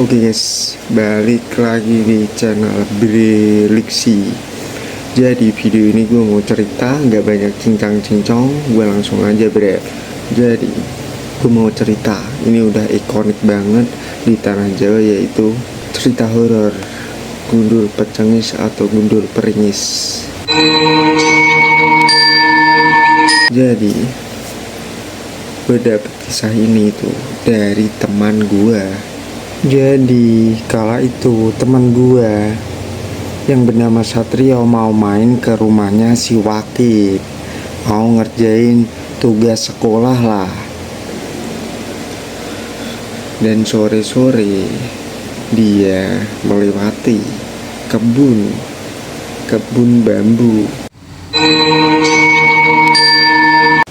Oke guys, balik lagi di channel Breliksi. Jadi video ini gue mau cerita, nggak banyak cincang-cincong, gue langsung aja bre. Jadi gue mau cerita, ini udah ikonik banget di tanah Jawa, yaitu cerita horor Gundul Pecengis atau Gundul Peringis. Jadi gue dapet kisah ini tuh dari teman gue. Jadi kala itu teman gue yang bernama Satrio mau main ke rumahnya si Wakit, mau ngerjain tugas sekolah lah. Dan sore-sore dia melewati kebun bambu.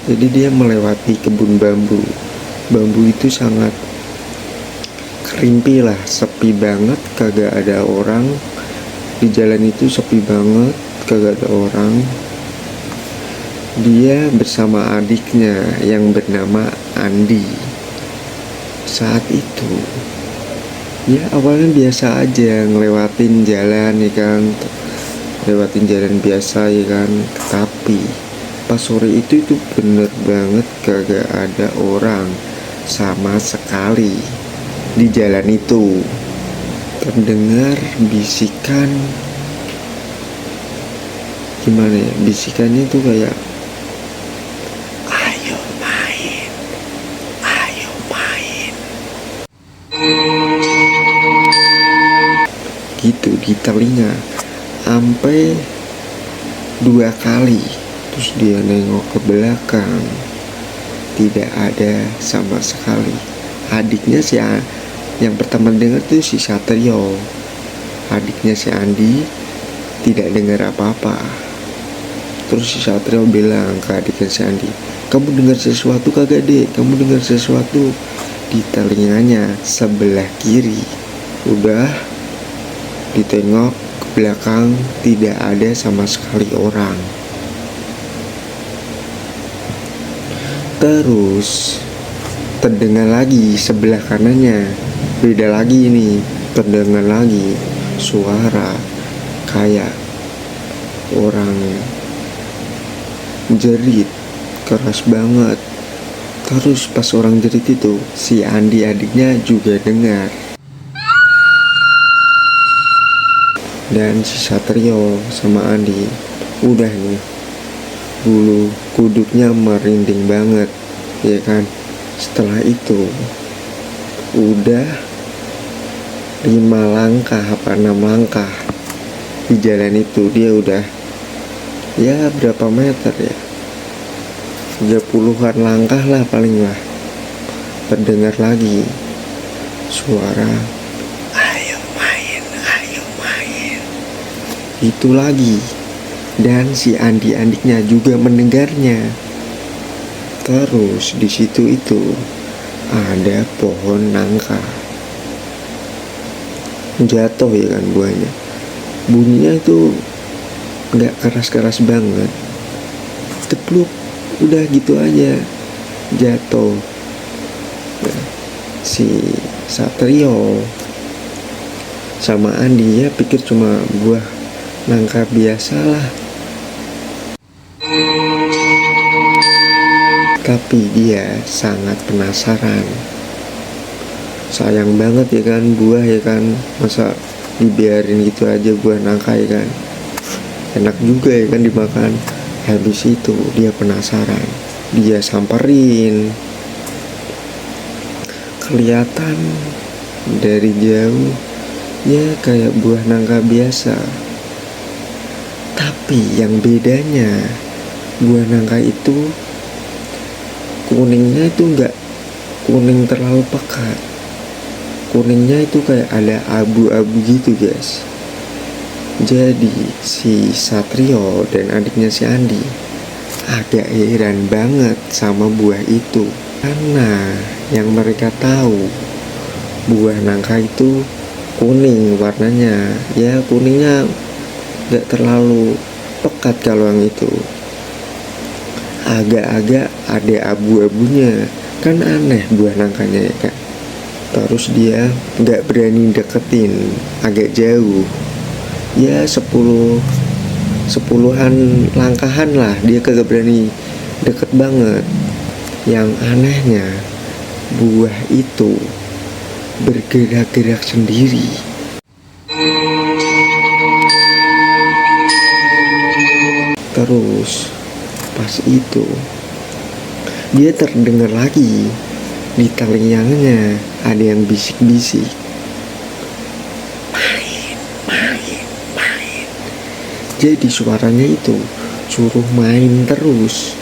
Jadi dia melewati kebun bambu. Bambu itu sangat rimpi lah, sepi banget, kagak ada orang di jalan itu, sepi banget, kagak ada orang. Dia bersama adiknya yang bernama Andi. Saat itu ya awalnya biasa aja ngelewatin jalan ya kan, lewatin jalan biasa ya kan, tapi pas sore itu bener banget kagak ada orang sama sekali di jalan itu. Terdengar bisikan, gimana ya, bisikannya itu kayak ayo main, ayo main, gitu di telinga sampai 2 kali. Terus dia nengok ke belakang, tidak ada sama sekali. Adiknya sih yang pertama dengar tuh si Satrio, adiknya si Andi tidak dengar apa-apa. Terus si Satrio bilang ke adiknya si Andi, kamu dengar sesuatu kagak dek, kamu dengar sesuatu? Di telinganya sebelah kiri. Udah ditengok ke belakang, tidak ada sama sekali orang. Terus terdengar lagi sebelah kanannya, beda lagi ini, terdengar lagi suara kayak orang jerit keras banget. Terus pas orang jerit itu, si Andi adiknya juga dengar. Dan si Satrio sama Andi udah nih, bulu kuduknya merinding banget ya kan. Setelah itu udah 5 langkah apa 6 langkah di jalan itu, dia udah ya berapa meter ya, 30-an langkah lah paling lah, terdengar lagi suara ayo main, ayo main, itu lagi. Dan si Andi adiknya juga mendengarnya. Terus di situ itu ada pohon nangka jatuh ya kan, buahnya, bunyinya itu nggak keras-keras banget, cepluk, udah gitu aja jatuh. Nah, si Satrio sama Andi ya pikir cuma buah nangka biasa lah, tapi dia sangat penasaran. Sayang banget ya kan buah ya kan, masa dibiarin gitu aja buah nangka ya kan, enak juga ya kan dimakan. Habis itu dia penasaran, dia samperin. Kelihatan dari jauh ya kayak buah nangka biasa, tapi yang bedanya buah nangka itu kuningnya itu enggak kuning terlalu pekat, kuningnya itu kayak ada abu-abu gitu guys. Jadi si Satrio dan adiknya si Andi agak heran banget sama buah itu, karena yang mereka tahu buah nangka itu kuning warnanya, ya kuningnya enggak terlalu pekat. Kalau yang itu agak-agak ada abu-abunya, kan aneh buah nangkanya ya kan. Terus dia nggak berani deketin, agak jauh. Ya 10-an langkahan lah, dia kagak berani deket banget. Yang anehnya, buah itu bergerak-gerak sendiri. Terus pas itu dia terdengar lagi di telinganya ada yang bisik-bisik, main, main, main. Jadi suaranya itu suruh main terus,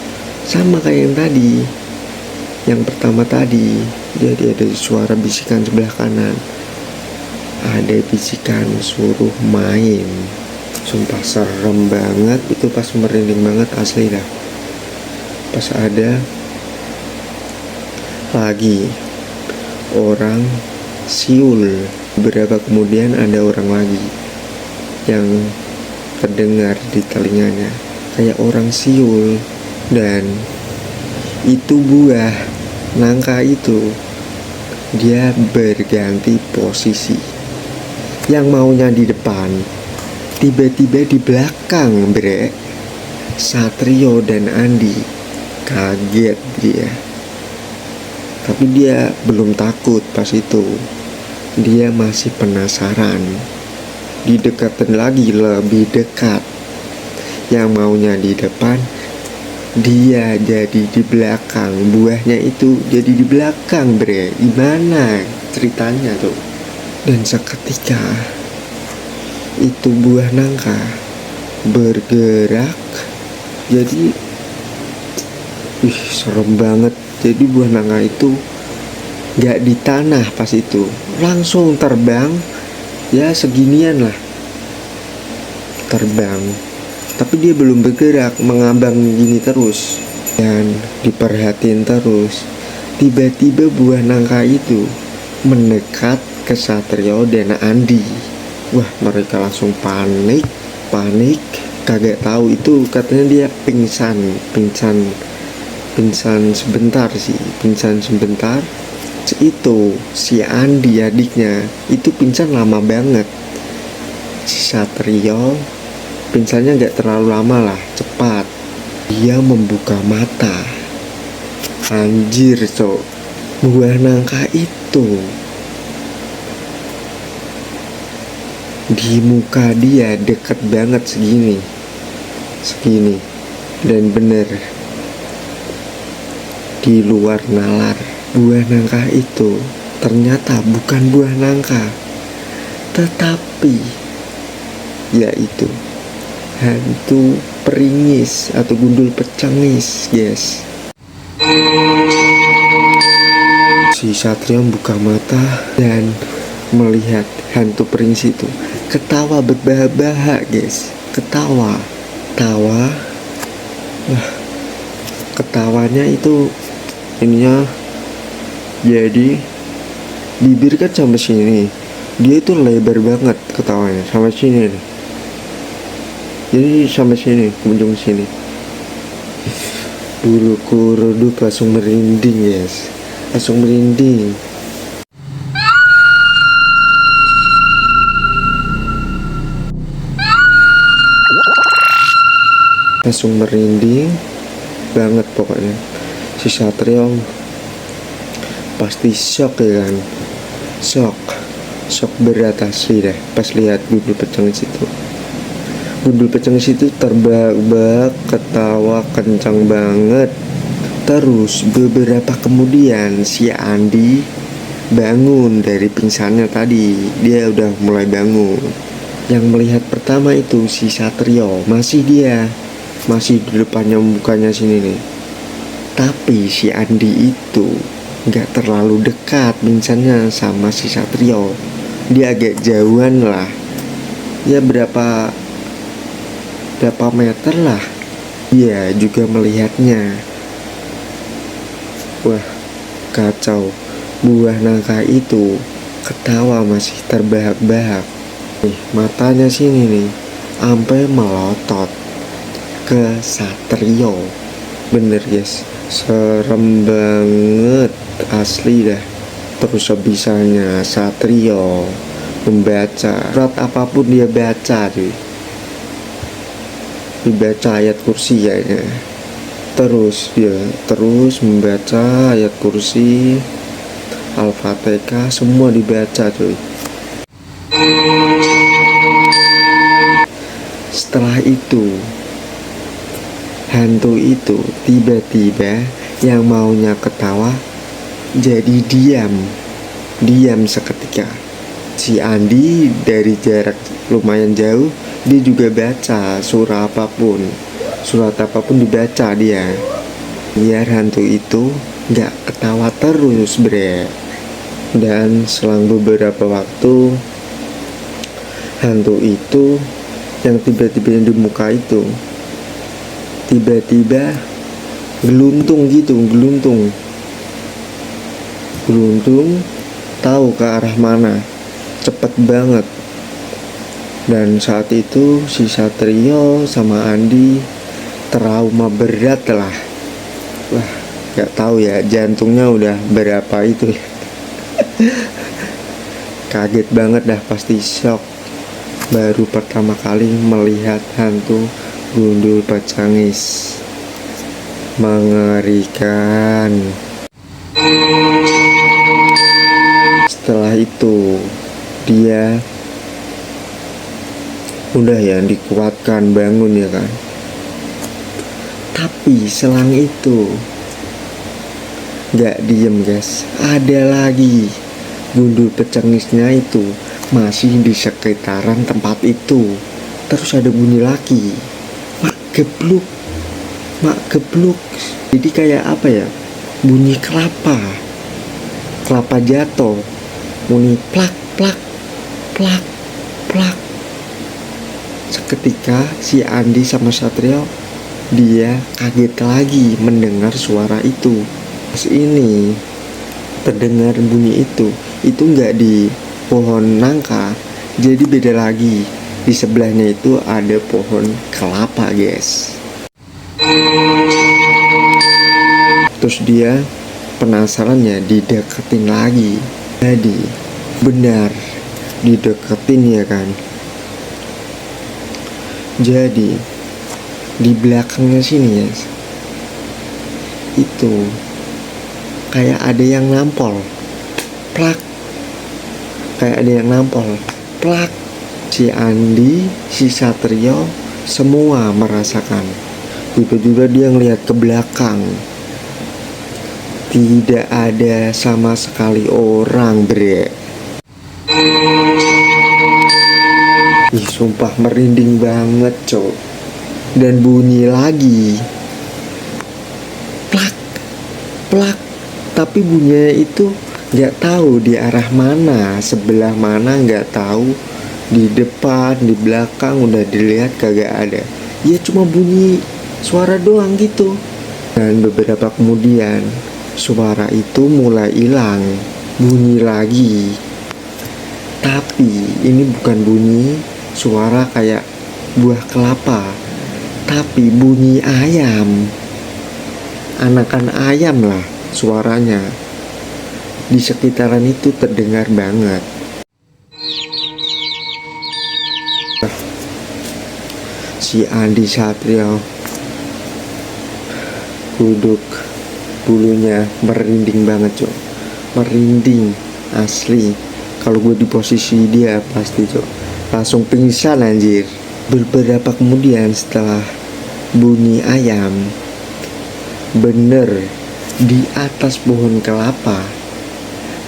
sama kayak yang tadi, yang pertama tadi. Jadi ada suara bisikan sebelah kanan, ada bisikan suruh main. Sumpah serem banget itu, pas merinding banget asli dah. Pas ada lagi orang siul, berapa kemudian ada orang lagi yang terdengar di telinganya kayak orang siul. Dan itu buah nangka itu dia berganti posisi, yang maunya di depan tiba-tiba di belakang, bre. Satrio dan Andi kaget dia, tapi dia belum takut. Pas itu dia masih penasaran, didekatin lagi, lebih dekat. Yang maunya di depan dia jadi di belakang, buahnya itu jadi di belakang, bre. Gimana ceritanya tuh? Dan seketika itu buah nangka bergerak. Jadi serem banget. Jadi buah nangka itu gak di tanah, pas itu langsung terbang. Ya seginian lah terbang, tapi dia belum bergerak, mengambang gini terus. Dan diperhatiin terus, tiba-tiba buah nangka itu mendekat ke Satrio dan Andi. Wah, mereka langsung panik, kagak tahu. Itu katanya dia pingsan sebentar sih, pingsan sebentar. Itu si Andi adiknya itu pingsan lama banget. Si Satrio pingsannya gak terlalu lama lah, cepat. Dia membuka mata. Anjir, cok, buah nangka itu di muka dia deket banget, segini, dan bener di luar nalar. Buah nangka itu ternyata bukan buah nangka, tetapi yaitu hantu peringis atau gundul pecengis, guys. Si Satrio buka mata dan melihat hantu peringis itu ketawa berbahak-bahak, guys. Ketawa. Wah, ketawanya itu ininya, jadi bibir kan sampai sini, dia itu lebar banget ketawanya, sampai sini nih. Jadi sampai sini, ujung sini. Buluku redup langsung merinding, guys. Langsung merinding. Langsung merinding banget pokoknya. Si Satrio pasti shock, ya kan. Shock berat asli deh pas lihat gundul pecengis itu. Gundul pecengis itu terbahak-bahak, ketawa kencang banget. Terus beberapa kemudian si Andi bangun dari pingsannya tadi. Dia udah mulai bangun. Yang melihat pertama itu si Satrio, masih di depannya, mukanya sini nih. Tapi si Andi itu gak terlalu dekat pingsannya sama si Satrio. Dia agak jauhan lah, ya berapa meter lah. Dia juga melihatnya. Wah, kacau. Buah nangka itu ketawa masih terbahak-bahak. Nih, matanya sini nih, sampai melotot ke Satrio. Bener, guys, serem banget asli dah. Terus sebisanya Satrio membaca surat apapun dia baca cuy. Dibaca ayat kursi kayaknya. Terus dia terus membaca ayat kursi, Al-Fatihah, semua dibaca cuy. Setelah itu hantu itu tiba-tiba yang maunya ketawa jadi diam seketika. Si Andi dari jarak lumayan jauh dia juga baca surat apapun dibaca dia, biar hantu itu gak ketawa terus bre. Dan selang beberapa waktu hantu itu yang tiba-tiba di muka itu tiba-tiba geluntung tahu ke arah mana, cepet banget. Dan saat itu si Satrio sama Andi trauma berat lah. Wah, gak tahu ya jantungnya udah berapa itu ya. Kaget banget dah, pasti shock. Baru pertama kali melihat hantu gundul pecangis. Mengerikan. Setelah itu dia udah ya dikuatkan bangun ya kan. Tapi selang itu gak diem guys, ada lagi gundul pecengisnya itu masih di sekitaran tempat itu. Terus ada bunyi lagi, mak gebluk. Jadi kayak apa ya, bunyi kelapa jatuh, bunyi plak. Seketika si Andi sama Satrio dia kaget lagi mendengar suara itu. Pas ini terdengar bunyi itu nggak di pohon nangka, jadi beda lagi. Di sebelahnya itu ada pohon kelapa guys. Terus dia penasarannya dideketin lagi. Jadi benar dideketin ya kan. Jadi di belakangnya sini ya, itu kayak ada yang nampol, plak. Si Andi, si Satrio semua merasakan. Tiba-tiba dia ngeliat ke belakang, tidak ada sama sekali orang bre. Ih, sumpah merinding banget cok. Dan bunyi lagi plak. Tapi bunyinya itu gak tahu di arah mana, sebelah mana gak tahu. Di depan, di belakang udah dilihat kagak ada. Ya cuma bunyi suara doang gitu. Dan beberapa kemudian suara itu mulai hilang, bunyi lagi. Tapi ini bukan bunyi suara kayak buah kelapa, tapi bunyi ayam, anakan ayam lah suaranya. Di sekitaran itu terdengar banget. Si Andi Satrio duduk, bulunya merinding banget cok, merinding asli. Kalau gue di posisi dia pasti cok langsung pingsan anjir. Beberapa kemudian setelah bunyi ayam, bener di atas pohon kelapa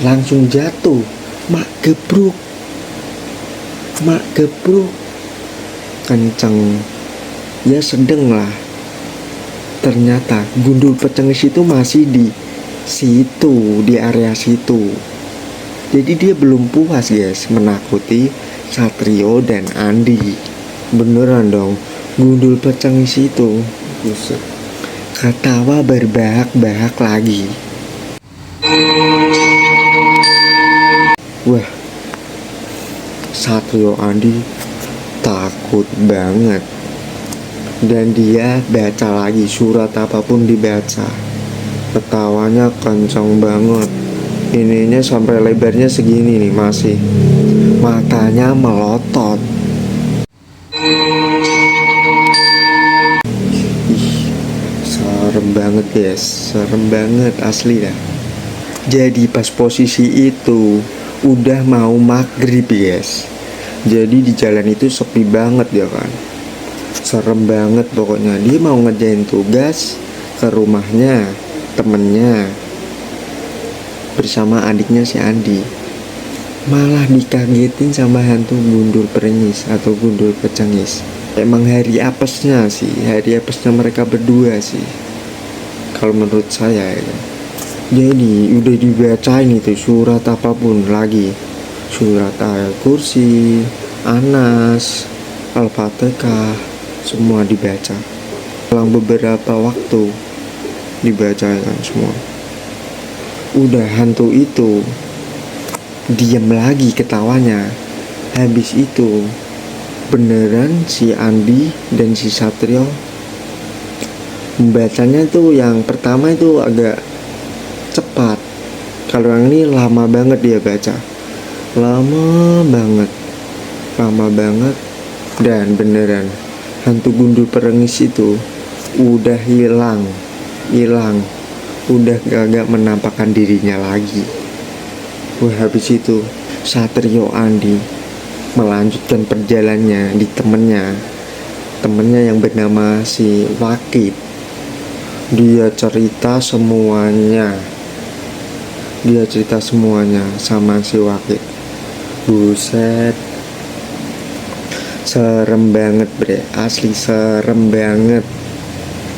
langsung jatuh mak gebruk kenceng ya, sedeng lah. Ternyata gundul pecengis itu masih di situ, di area situ. Jadi dia belum puas guys menakuti Satrio dan Andi. Beneran dong, gundul pecengis itu ketawa berbahak-bahak lagi. Wah, Satrio Andi takut banget. Dan dia baca lagi, surat apapun dibaca. Ketawanya kencang banget. ininya sampai lebarnya segini nih, masih matanya melotot. Ih, serem banget guys, serem banget asli dah. Jadi pas posisi itu udah mau maghrib guys. Jadi di jalan itu sepi banget ya kan. Serem banget pokoknya. Dia mau ngerjain tugas ke rumahnya temennya bersama adiknya si Andi. Malah dikagetin sama hantu gundul perenyis atau gundul pecengis. Emang hari apesnya sih, hari apesnya mereka berdua sih, kalau menurut saya ya kan. Jadi udah dibacain itu surat apapun lagi, surat Ayatul Kursi, Anas, Al-Fatihah, semua dibaca. Selang beberapa waktu dibacakan semua. Udah hantu itu diam lagi ketawanya. Habis itu beneran si Andi dan si Satrio membacanya tuh, yang pertama itu agak cepat, kalau yang ini lama banget dia baca, lama banget. Dan beneran hantu gundul perengis itu udah hilang, udah gak menampakkan dirinya lagi. Wah, habis itu Satrio Andi melanjutkan perjalanannya di temennya yang bernama si Wakid. Dia cerita semuanya sama si Wakid. Buset, serem banget bre, asli serem banget.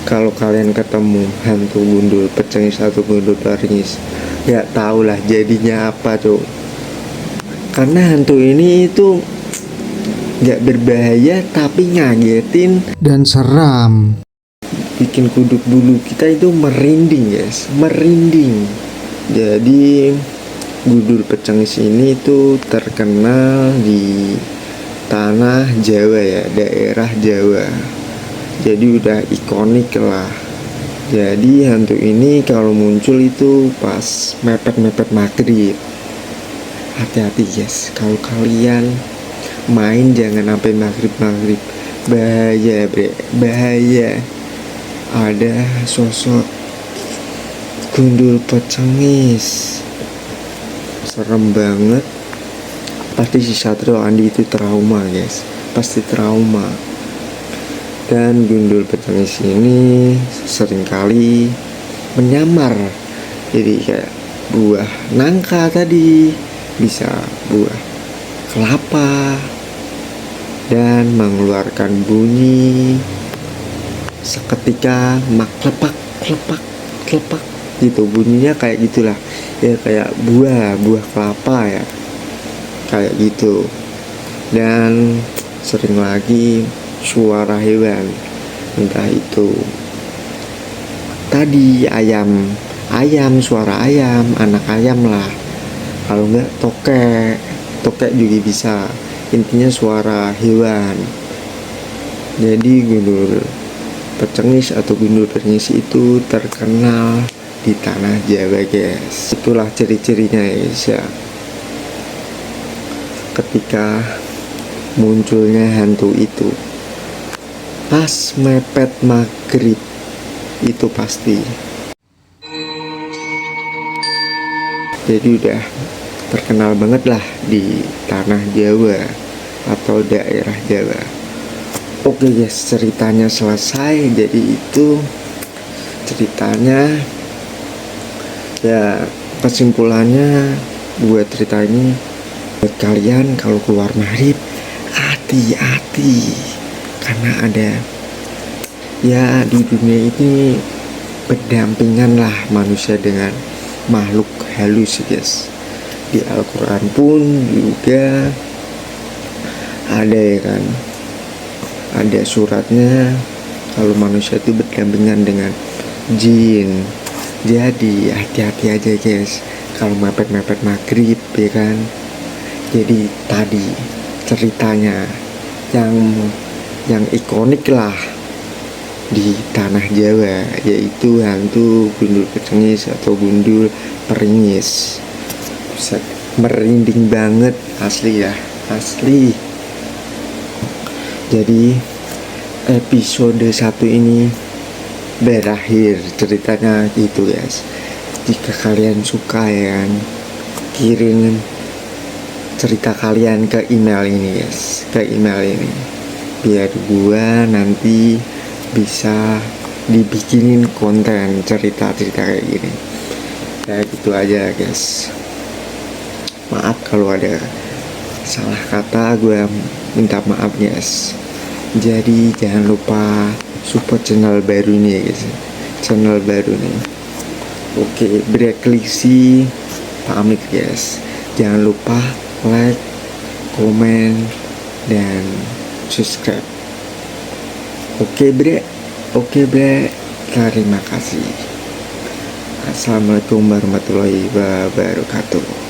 Kalau kalian ketemu hantu gundul pecengis atau gundul peringis, gak tau lah jadinya apa tuh. Karena hantu ini itu gak berbahaya tapi ngagetin dan seram, bikin kuduk bulu kita itu merinding guys, merinding. Jadi gundul pecengis ini itu terkenal di tanah Jawa ya, daerah Jawa. Jadi udah ikonik lah. Jadi hantu ini kalau muncul itu pas mepet-mepet maghrib. Hati-hati guys, kalau kalian main jangan sampai maghrib. Bahaya bre, bahaya. Ada sosok gundul pecengis, serem banget. Pasti si Satrio Andi itu trauma guys, pasti trauma. Dan gundul pecengis ini seringkali menyamar jadi kayak buah nangka tadi, bisa buah kelapa, dan mengeluarkan bunyi seketika klepak gitu, bunyinya kayak gitulah ya, kayak buah kelapa ya, kayak gitu. Dan sering lagi suara hewan, entah itu tadi ayam, suara ayam, anak ayam lah, kalau enggak tokek juga bisa, intinya suara hewan. Jadi gundul pecengis atau gundul peringis itu terkenal di tanah Jawa guys. Itulah ciri-cirinya ya, ketika munculnya hantu itu pas mepet maghrib itu pasti. Jadi udah terkenal banget lah di tanah Jawa atau daerah Jawa. Oke guys, ceritanya selesai. Jadi itu ceritanya ya, kesimpulannya buat cerita ini, buat kalian kalau keluar maghrib hati-hati, karena ada ya, di dunia ini berdampingan lah manusia dengan makhluk halus guys. Di Al-Quran pun juga ada ya kan, ada suratnya kalau manusia itu berdampingan dengan jin. Jadi hati-hati aja guys kalau mepet-mepet maghrib ya kan. Jadi tadi ceritanya yang ikonik lah di tanah Jawa, yaitu hantu gundul pecengis atau gundul peringis. Buset, merinding banget, asli ya, asli. Jadi episode 1 ini berakhir ceritanya gitu guys. Jika kalian suka ya kan, kirim cerita kalian ke email ini guys, ke email ini, biar gua nanti bisa dibikinin konten cerita-cerita kayak gini. Kayak gitu aja guys. Maaf kalau ada salah kata, gue minta maaf guys. Jadi jangan lupa support channel baru ini ya guys, channel baru nih. Oke, Brekliksi pamit guys. Jangan lupa like, komen, dan subscribe. Oke bre, terima kasih. Assalamualaikum warahmatullahi wabarakatuh.